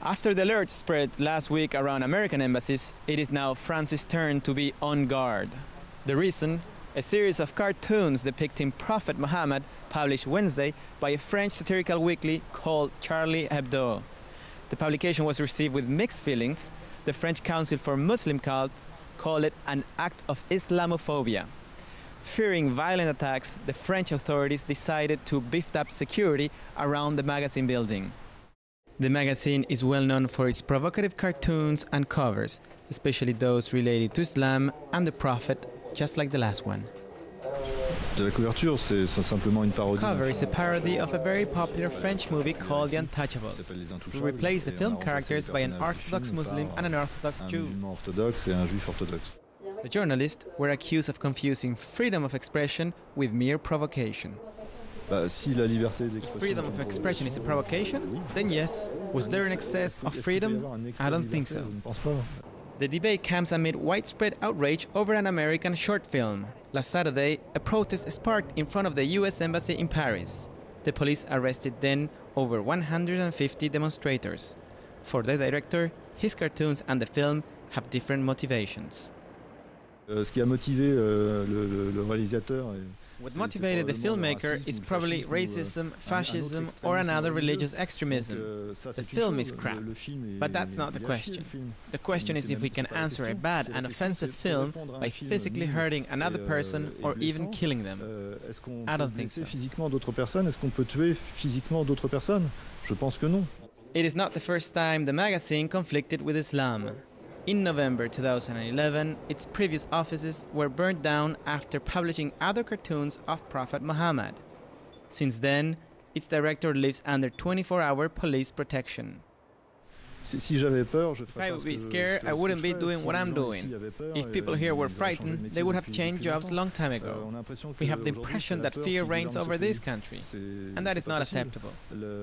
After the alert spread last week around American embassies, it is now France's turn to be on guard. The reason? A series of cartoons depicting Prophet Muhammad published Wednesday by a French satirical weekly called Charlie Hebdo. The publication was received with mixed feelings. The French Council for Muslim Cult called it an act of islamophobia. Fearing violent attacks, the French authorities decided to beef up security around the magazine building. The magazine is well known for its provocative cartoons and covers, especially those related to Islam and the Prophet, just like the last one. The cover is a parody of a very popular French movie called The Untouchables, who replaced the film characters by an Orthodox Muslim and an Orthodox Jew. The journalists were accused of confusing freedom of expression with mere provocation. Freedom of expression is a provocation? Then yes. Was there an excess of freedom? I don't think so. The debate comes amid widespread outrage over an American short film. Last Saturday, a protest sparked in front of the US Embassy in Paris. The police arrested then over 150 demonstrators. For the director, his cartoons and the film have different motivations. What motivated the filmmaker is probably racism, fascism, or another religious extremism. The film is crap, but that's not the question. The question is if we can answer a bad and offensive film by physically hurting another person or even killing them. I don't think so. It is not the first time the magazine conflicted with Islam. In November 2011, its previous offices were burned down after publishing other cartoons of Prophet Muhammad. Since then, its director lives under 24-hour police protection. If I would be scared, I wouldn't be doing what I'm doing. If people here were frightened, they would have changed jobs a long time ago. We have the impression that fear reigns over this country, and that is not acceptable.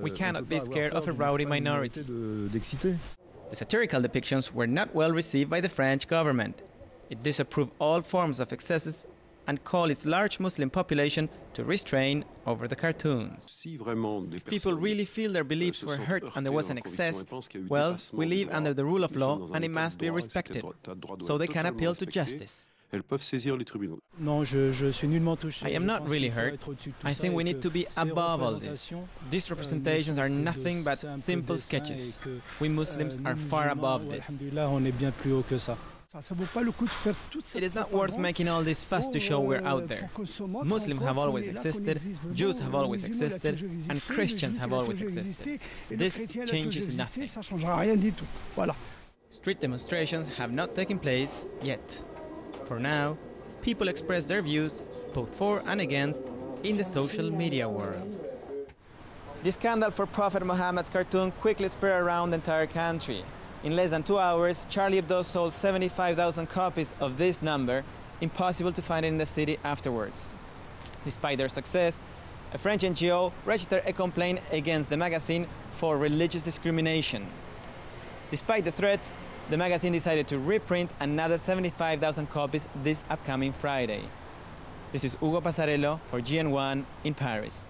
We cannot be scared of a rowdy minority. The satirical depictions were not well received by the French government. It disapproved all forms of excesses and called its large Muslim population to restrain over the cartoons. If people really feel their beliefs were hurt and there was an excess, well, we live under the rule of law and it must be respected, so they can appeal to justice. I am not really hurt. I think we need to be above all this. These representations are nothing but simple sketches. We Muslims are far above this. It is not worth making all this fuss to show we're out there. Muslims have always existed, Jews have always existed, and Christians have always existed. This changes nothing. Street demonstrations have not taken place yet. For now, people express their views, both for and against, in the social media world. The scandal for Prophet Muhammad's cartoon quickly spread around the entire country. In less than 2 hours, Charlie Hebdo sold 75,000 copies of this number, impossible to find it in the city afterwards. Despite their success, a French NGO registered a complaint against the magazine for religious discrimination. Despite the threat, the magazine decided to reprint another 75,000 copies this upcoming Friday. This is Hugo Pasarello for GN1 in Paris.